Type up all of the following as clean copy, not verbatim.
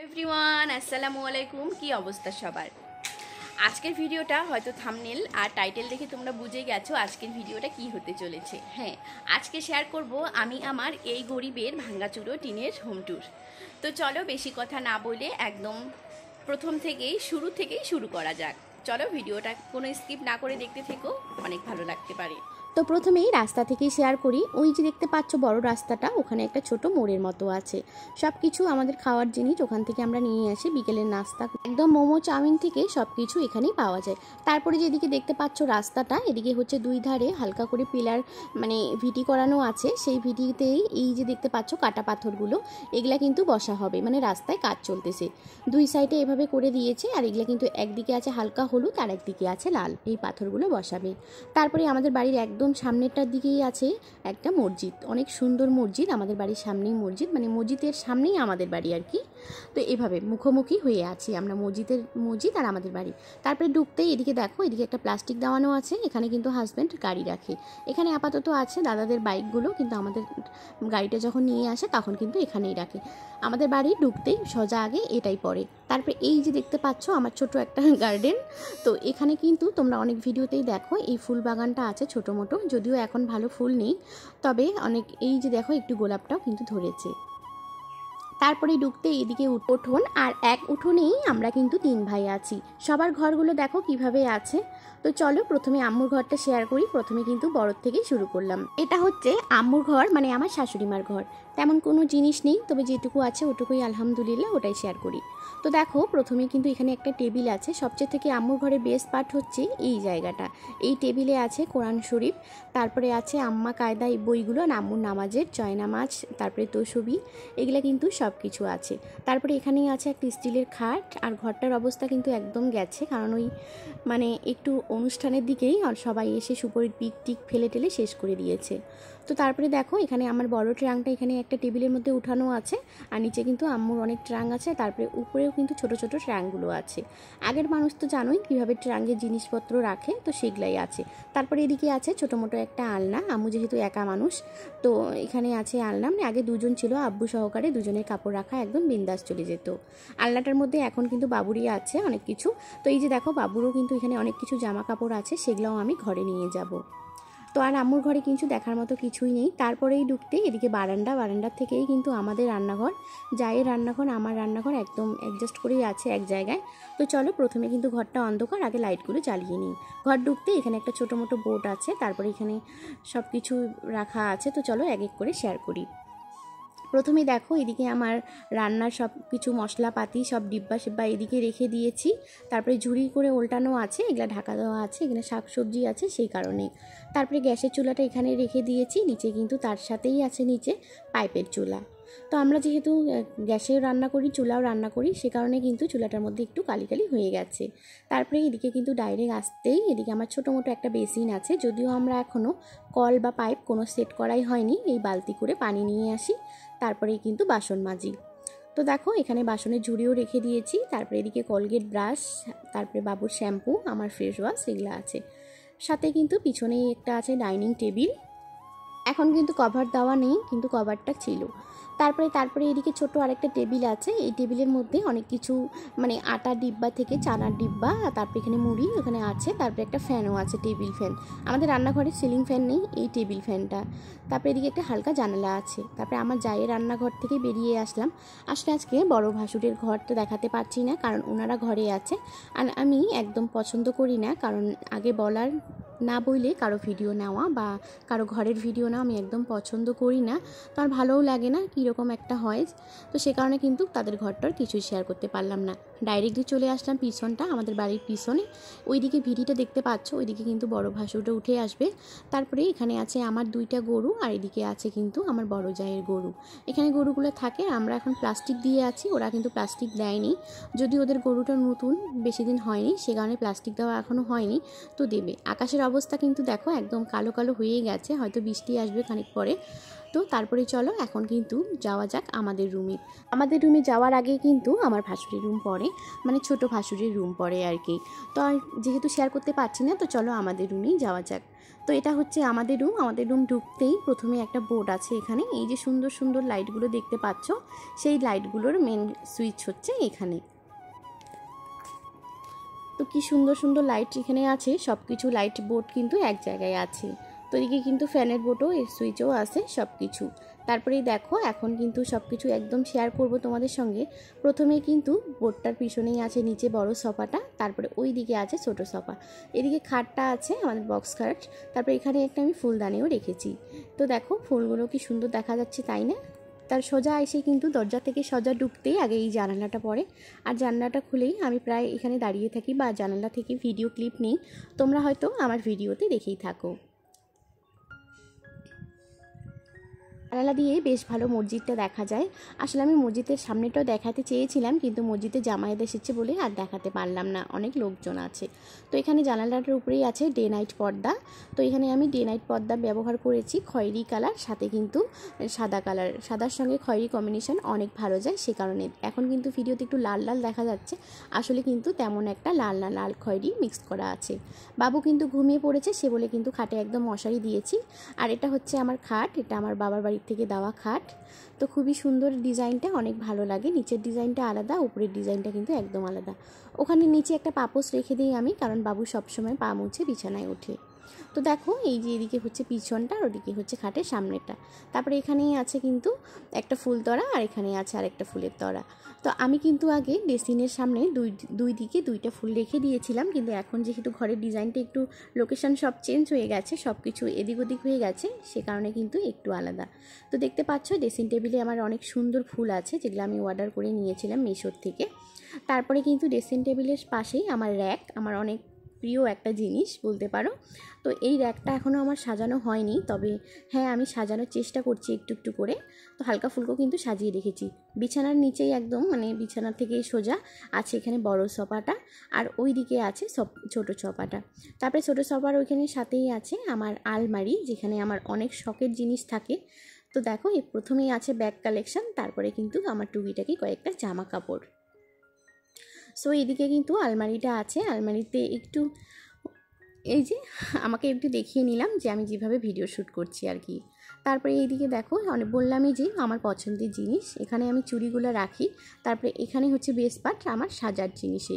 Everyone, আসসালামু আলাইকুম। কি অবস্থা সবার? আজকের ভিডিওটা হয়তো থাম্বনেল আর টাইটেল দেখে তোমরা বুঝে গেছো আজকের ভিডিওটা কি হতে চলেছে। হ্যাঁ, আজকে শেয়ার করব আমি আমার এই গরিবের ভাঙ্গাচুরো টিনের হোম ট্যুর। তো চলো বেশি কথা না বলে একদম প্রথম থেকেই শুরু করা যাক। চলো ভিডিওটা কোনো স্কিপ না করে দেখতে থেকো, অনেক ভালো লাগতে পারে। তো প্রথমেই রাস্তা থেকেই শেয়ার করি। ওই যে দেখতে পাচ্ছ বড় রাস্তাটা, ওখানে একটা ছোট মোড়ের মতো আছে। সব কিছু আমাদের খাওয়ার জিনিস ওখান থেকে আমরা নিয়ে আসি, বিকেলের নাস্তা একদম মোমো চাউমিন থেকে সব কিছু এখানেই পাওয়া যায়। তারপরে যেদিকে দেখতে পাচ্ছ রাস্তাটা, এদিকে হচ্ছে দুই ধারে হালকা করে পিলার ভিটি করানো আছে। সেই ভিটিতেই এই যে দেখতে পাচ্ছ কাটা পাথরগুলো, এগুলা কিন্তু বসা হবে, রাস্তায় কাজ চলতেছে। দুই সাইডে এভাবে করে দিয়েছে, আর এগুলা কিন্তু একদিকে আছে হালকা হলুদ আর একদিকে আছে লাল। এই পাথরগুলো বসাবে। তারপরে আমাদের বাড়ির একদম সামনেরটার দিকেই আছে একটা মসজিদ, অনেক সুন্দর মসজিদ। আমাদের বাড়ির সামনেই মসজিদ, মসজিদের সামনেই আমাদের বাড়ি আর কি। তো এভাবে মুখোমুখি হয়ে আছি আমরা, মসজিদ আর আমাদের বাড়ি। তারপরে ঢুকতেই এদিকে দেখো, এদিকে একটা প্লাস্টিক দেওয়ানো আছে। এখানে কিন্তু হাজব্যান্ড গাড়ি রাখে। এখানে আপাতত আছে দাদাদের বাইকগুলো, কিন্তু আমাদের গাড়িটা যখন নিয়ে আসে তখন কিন্তু এখানেই রাখে। আমাদের বাড়ি ঢুকতেই সোজা আগে এটাই পড়ে। তারপরে এই যে দেখতে পাচ্ছ আমার ছোট একটা গার্ডেন। তো এখানে কিন্তু তোমরা অনেক ভিডিওতেই দেখো এই ফুল বাগানটা আছে ছোটো মোটো, যদিও এখন ভালো ফুল নেই, তবে অনেক এই যে দেখো একটু গোলাপটাও কিন্তু ধরেছে। তারপরে ঢুকতে এদিকে উঠোন, আর এক উঠোনেই আমরা কিন্তু 3 ভাই আছি। সবার ঘরগুলো দেখো কিভাবে আছে। তো চলো প্রথমে আম্মুর ঘরটা শেয়ার করি। প্রথমে কিন্তু বড় থেকেই শুরু করলাম। এটা হচ্ছে আম্মুর ঘর, আমার শাশুড়িমার ঘর। তেমন কোনো জিনিস নেই, তবে যেটুকু আছে ওটুকুই আলহামদুলিল্লাহ, ওটাই শেয়ার করি। তো দেখো প্রথমে কিন্তু এখানে একটা টেবিল আছে। সবচেয়ে থেকে আম্মুর ঘরের বেস্ট পার্ট হচ্ছে এই জায়গাটা। এই টেবিলে আছে কোরআন শরীফ, তারপরে আছে আম্মা কায়দা এই বইগুলো, আম্মুর নামাজের জয়নামাজ, তারপরে তসবি, এগুলা কিন্তু সব কিছু আছে। তারপরে এখানেই আছে একটা স্টিলের খাট। আর ঘরটার অবস্থা কিন্তু একদম গেছে, কারণ ওই একটু অনুষ্ঠানের দিকেই সবাই এসে সুপরির পিক টিক ফেলে টেলে শেষ করে দিয়েছে। তো তারপরে দেখো এখানে আমার বড় ট্রাঙ্কটা এখানে একটা টেবিলের মধ্যে উঠানো আছে, আর নিচে কিন্তু আম্মুর অনেক ট্রাঙ্ক আছে। তারপরে উপরেও কিন্তু ছোট ছোট ট্রাঙ্কগুলো আছে। আগের মানুষ তো জানোই কীভাবে ট্রাঙ্কের জিনিসপত্র রাখে, তো সেগুলাই আছে। তারপরে এদিকে আছে ছোটো মোটো একটা আলনা। আম্মু যেহেতু একা মানুষ, তো এখানে আছে আলনা। আগে দুজন ছিল, আব্বু সহকারে দুজনের কাপড় রাখা একদম বিন্দাস চলে যেত। আলনাটার মধ্যে এখন কিন্তু বাবুরই আছে অনেক কিছু। তো এই যে দেখো বাবুরও কিন্তু এখানে অনেক কিছু জামা কাপড় আছে, সেগুলোও আমি ঘরে নিয়ে যাব। তো আর আম্মুর ঘরে কিন্তু দেখার মতো কিছুই নেই। তারপরেই ঢুকতে এদিকে বারান্দার থেকেই কিন্তু আমাদের রান্নাঘর, জায়ের রান্নাঘর, আমার রান্নাঘর একদম অ্যাডজাস্ট করেই আছে এক জায়গায়। তো চলো প্রথমে কিন্তু ঘরটা অন্ধকার, আগে লাইটগুলো জ্বালিয়ে নিই। ঘর ঢুকতে এখানে একটা ছোটো মোটো বোর্ড আছে, তারপরে এখানে সব কিছু রাখা আছে। তো চলো এক এক করে শেয়ার করি। প্রথমে দেখো এদিকে আমার রান্নার সব কিছু মশলাপাতি সব ডিব্বা সিব্বা এদিকে রেখে দিয়েছি। তারপরে ঝুড়ি করে উল্টানো আছে, এগুলো ঢাকা দেওয়া আছে, এখানে শাকসবজি আছে সেই কারণে। তারপরে গ্যাসের চুলাটা এখানে রেখে দিয়েছি, নিচে কিন্তু তার সাথেই আছে নিচে পাইপের চুলা। তো আমরা যেহেতু গ্যাসেও রান্না করি চুলাও রান্না করি, সে কারণে কিন্তু চুলাটার মধ্যে একটু কালি কালি হয়ে গেছে। তারপরে এদিকে কিন্তু ডাইরেক্ট আসতেই এদিকে আমার ছোটো মোটো একটা বেসিন আছে, যদিও আমরা এখনও কল বা পাইপ কোনো সেট করাই হয়নি। এই বালতি করে পানি নিয়ে আসি, তারপরেই কিন্তু বাসন মাজি। তো দেখো এখানে বাসনের ঝুড়িও রেখে দিয়েছি। তারপরে এদিকে কলগেট ব্রাশ, তারপরে বাবুর শ্যাম্পু, আমার ফেস ওয়াশ, এগুলো আছে। সাথে কিন্তু পিছনেই একটা আছে ডাইনিং টেবিল। এখন কিন্তু কভার দেওয়া নেই, কিন্তু কভারটা ছিল। তারপরে এদিকে ছোট আরেকটা টেবিল আছে। এই টেবিলের মধ্যে অনেক কিছু আটার ডিব্বা থেকে চানার ডিব্বা, তারপরে এখানে মুড়ি ওখানে আছে। তারপরে একটা ফ্যানও আছে, টেবিল ফ্যান। আমাদের রান্নাঘরে সিলিং ফ্যান নেই, এই টেবিল ফ্যানটা। তারপরে এদিকে একটা হালকা জানালা আছে। তারপরে আমার জায়ের রান্নাঘর থেকে বেরিয়ে আসলাম। আসলে আজকে বড় ভাসুরের ঘর তো দেখাতে পারছি না, কারণ ওনারা ঘরে আছে। আর আমি একদম পছন্দ করি না, কারণ আগে বলার না বইলে কারো ভিডিও নেওয়া বা কারো ঘরের ভিডিও নেওয়া আমি একদম পছন্দ করি না। তো আর ভালোও লাগে না, কীরকম একটা হয়। তো সে কারণে কিন্তু তাদের ঘরটার কিছুই শেয়ার করতে পারলাম না। ডাইরেক্টলি চলে আসলাম পিছনটা, আমাদের বাড়ির পিছনে। ওইদিকে ভিডিটা দেখতে পাচ্ছ, ওইদিকে কিন্তু বড় ভাসুরটা উঠে আসবে। তারপরে এখানে আছে আমার 2টা গরু, আর এদিকে আছে কিন্তু আমার বড় জায়ের গরু। এখানে গরুগুলো থাকে, আমরা এখন প্লাস্টিক দিয়ে আছি, ওরা কিন্তু প্লাস্টিক দেয়নি। যদি ওদের গরুটা নতুন, বেশি দিন হয়নি, সে কারণে প্লাস্টিক দেওয়া এখনও হয়নি। তো দেবে। আকাশের অবস্থা কিন্তু দেখো একদম কালো কালো হয়ে গেছে, হয়তো বৃষ্টি আসবে খানিক পরে। তো তো তারপরে চলো এখন কিন্তু যাওয়া যাক আমাদের রুমে। আমাদের রুমে যাওয়ার আগে কিন্তু আমার ভাসুরের রুম পড়ে, মানে ছোট ভাসুরের রুম পড়ে আর কি। তো আর যেহেতু শেয়ার করতে পারছি না, তো চলো আমাদের রুমেই যাওয়া যাক। তো এটা হচ্ছে আমাদের রুম। আমাদের রুম ঢুকতেই প্রথমে একটা বোর্ড আছে এখানে, এই যে সুন্দর সুন্দর লাইটগুলো দেখতে পাচ্ছ, সেই লাইটগুলোর মেন সুইচ হচ্ছে এখানে। তো কি সুন্দর সুন্দর লাইট এখানে আছে, সব কিছু লাইট বোর্ড কিন্তু এক জায়গায় আছে। তো এদিকে কিন্তু ফ্যানের বোর্ডও, এর সুইচও আছে, সব কিছু। তারপরেই দেখো এখন কিন্তু সব কিছু একদম শেয়ার করব তোমাদের সঙ্গে। প্রথমে কিন্তু বোর্ডটার পিছনেই আছে নিচে বড় সোফাটা, তারপরে ওই দিকে আছে ছোট সোফা, এদিকে খাটটা আছে আমাদের বক্স খাট, তারপরে এখানে একটা আমি ফুলদানিও রেখেছি। তো দেখো ফুলগুলো কি সুন্দর দেখা যাচ্ছে, তাই না? তার সোজা এসে কিন্তু দরজা থেকে সোজা ঢুকতেই আগে এই জানালাটা পড়ে, আর জানালাটা খুলেই আমি প্রায় এখানে দাঁড়িয়ে থাকি বা জানালা থেকে ভিডিও ক্লিপ নিই। তোমরা হয়তো আমার ভিডিওতে দেখেই থাকো। জানালা দিয়ে বেশ ভালো মসজিদটা দেখা যায়। আসলে আমি মসজিদের সামনেটাও দেখাতে চেয়েছিলাম, কিন্তু মসজিদে জামায়াত এসেছে বলে আর দেখাতে পারলাম না, অনেক লোকজন আছে। তো এখানে জানালাটার উপরেই আছে ডে নাইট পর্দা। তো এখানে আমি ডে নাইট পর্দা ব্যবহার করেছি খয়েরি কালার, সাথে কিন্তু সাদা কালার, সাদার সঙ্গে খয়েরি কম্বিনেশন অনেক ভালো যায়, সে কারণে এখন কিন্তু ভিডিওতে একটু লাল লাল দেখা যাচ্ছে, আসলে কিন্তু তেমন একটা লাল না লাল খয়েরি মিক্স করা আছে। বাবু কিন্তু ঘুমিয়ে পড়েছে, সে বলে কিন্তু খাটে একদম মশারি দিয়েছি। আর এটা হচ্ছে আমার খাট, এটা আমার বাবার বাড়ি থেকে দেওয়া খাট। তো খুবই সুন্দর ডিজাইনটা, অনেক ভালো লাগে। নিচের ডিজাইনটা আলাদা, উপরের ডিজাইনটা কিন্তু একদম আলাদা। ওখানে নিচে একটা পাপোশ রেখে দিই আমি, কারণ বাবু সবসময় পা মুছে বিছানায় ওঠে। তো দেখো এই যে এদিকে হচ্ছে পিছনটা, আর ওদিকে হচ্ছে খাটের সামনেটা। তারপরে এখানেই আছে কিন্তু একটা ফুল তরা, আর এখানে আছে আরেকটা ফুলের তরা। তো আমি কিন্তু আগে বেসিনের সামনে দুই দিকে দুইটা ফুল রেখে দিয়েছিলাম, কিন্তু এখন যেহেতু ঘরের ডিজাইনটা একটু লোকেশন সব চেঞ্জ হয়ে গেছে, সব কিছু এদিক ওদিক হয়ে গেছে, সে কারণে কিন্তু একটু আলাদা। তো দেখতে পাচ্ছ ড্রেসিং টেবিলে আমার অনেক সুন্দর ফুল আছে, যেগুলো আমি অর্ডার করে নিয়েছিলাম মিশোর থেকে। তারপরে কিন্তু ড্রেসিং টেবিলের পাশেই আমার র্যাক, আমার অনেক প্রিয় একটা জিনিস বলতে পারো। তো এই র্যাকটা এখনও আমার সাজানো হয়নি, তবে হ্যাঁ আমি সাজানোর চেষ্টা করছি একটু একটু করে। তো হালকা ফুলকো কিন্তু সাজিয়ে রেখেছি। বিছানার নিচেই একদম, মানে বিছানার থেকেই সোজা আছে এখানে বড় সোফাটা, আর ওই দিকে আছে ছোট সোফাটা। তারপরে ছোট সোফার ওইখানে সাথেই আছে আমার আলমারি, যেখানে আমার অনেক শখের জিনিস থাকে। তো দেখো এই প্রথমেই আছে ব্যাগ কালেকশন, তারপরে কিন্তু আমার টুকিটাকি কয়েকটা জামা কাপড়। সো এদিকে কিন্তু আলমারিটা আছে, আলমারিতে একটু এই যে আমাকে একটু দেখিয়ে নিলাম যে আমি যেভাবে ভিডিও শ্যুট করছি আর কি। তারপরে এইদিকে দেখো অনেক বললামই যে আমার পছন্দের জিনিস, এখানে আমি চুড়িগুলো রাখি। তারপরে এখানে হচ্ছে বেস্ট পার্ট আমার সাজার জিনিসে।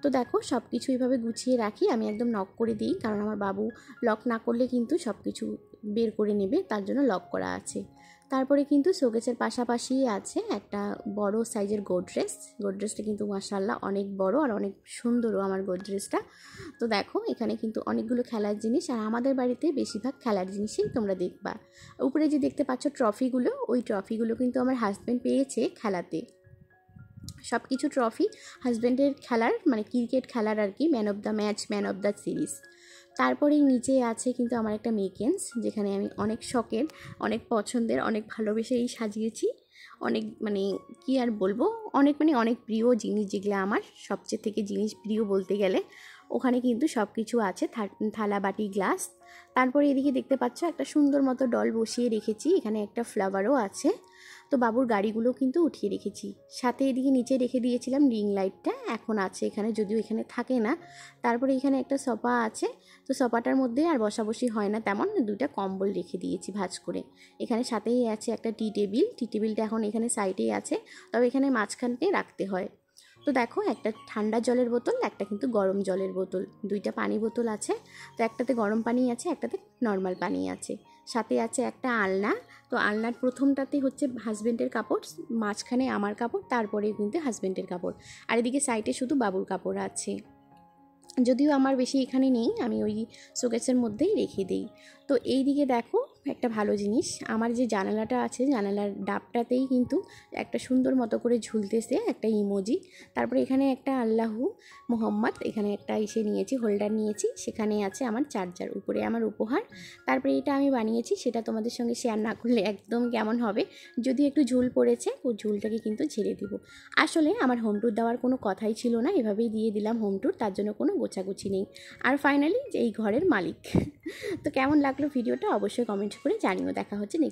তো দেখো সব কিছু এইভাবে গুছিয়ে রাখি, আমি একদম লক করে দিই, কারণ আমার বাবু লক না করলে কিন্তু সব কিছু বের করে নেবে, তার জন্য লক করা আছে। তারপরে কিন্তু শোকেসের পাশাপাশি আছে একটা বড় সাইজের গোদরেজটা কিন্তু মাশাআল্লাহ অনেক বড় আর অনেক সুন্দরও আমার গোদরেজটা। তো দেখো এখানে কিন্তু অনেকগুলো খেলার জিনিস, আর আমাদের বাড়িতে বেশিরভাগ খেলার জিনিসই তোমরা দেখবা। উপরে যে দেখতে পাচ্ছ ট্রফিগুলো, ওই ট্রফিগুলো কিন্তু আমার হাজব্যান্ড পেয়েছে খেলাতে। সব কিছু ট্রফি হাজব্যান্ডের খেলার, মানে ক্রিকেট খেলার আর কি, man of the match, man of the series. তারপরেই নিচে আছে কিন্তু আমার একটা মেকেন্স, যেখানে আমি অনেক শখের, অনেক পছন্দের, অনেক ভালোবেসেই সাজিয়েছি। অনেক মানে কি আর বলবো, অনেক প্রিয় জিনিস, যেগুলো আমার সবচেয়ে থেকে জিনিস প্রিয় বলতে গেলে। ওখানে কিন্তু সব কিছু আছে, থালা বাটি গ্লাস। তারপরে এদিকে দেখতে পাচ্ছ একটা সুন্দর মতো ডল বসিয়ে রেখেছি, এখানে একটা ফ্লাওয়ারও আছে। তো বাবুর গাড়িগুলো কিন্তু উঠিয়ে রেখেছি। সাথে এদিকে নিচে রেখে দিয়েছিলাম রিং লাইটটা, এখন আছে এখানে, যদিও এখানে থাকে না। তারপরে এখানে একটা সোফা আছে, তো সোফাটার মধ্যে আর বসাবসি হয় না তেমন, দুইটা কম্বল রেখে দিয়েছি ভাঁজ করে। এখানে সাথেই আছে একটা টি টেবিলটা এখন এখানে সাইডেই আছে, তবে এখানে মাঝখানতে রাখতে হয়। তো দেখো একটা ঠান্ডা জলের বোতল, একটা কিন্তু গরম জলের বোতল, দুইটা পানি বোতল আছে। তো একটাতে গরম পানি আছে, একটাতে নর্মাল পানি আছে। সাথে আছে একটা আলনা। তো আলনার প্রথমটাতে হচ্ছে হাজব্যান্ডের কাপড়, মাঝখানে আমার কাপড়, তারপরে কিন্তু হাজব্যান্ডের কাপড়, আর এদিকে সাইডে শুধু বাবুর কাপড় আছে। যদিও আমার বেশি এখানে নেই, আমি ওই শোকেসের মধ্যেই রেখে দিই। তো এই দিকে দেখো একটা ভালো জিনিস, আমার যে জানালাটা আছে, জানালার ডাবটাতেই কিন্তু একটা সুন্দর মতো করে ঝুলতেছে একটা ইমোজি। তারপরে এখানে একটা আল্লাহু মোহাম্মদ, এখানে একটা ইসে নিয়েছি, হোল্ডার নিয়েছি, সেখানে আছে আমার চার্জার, উপরে আমার উপহার। তারপরে এটা আমি বানিয়েছি, সেটা তোমাদের সঙ্গে শেয়ার না করলে একদম কেমন হবে। যদি একটু ঝুল পড়েছে, ওই ঝুলটাকে কিন্তু ঝেড়ে দিব। আসলে আমার হোম ট্যুর দেওয়ার কোনো কথাই ছিল না, এভাবেই দিয়ে দিলাম হোম ট্যুর, তার জন্য কোনো গোছাগুছি নেই। আর ফাইনালি এই ঘরের মালিক। তো কেমন লাগলো ভিডিওটা অবশ্যই কমেন্ট করে জানিও। দেখা হচ্ছে নেক্সট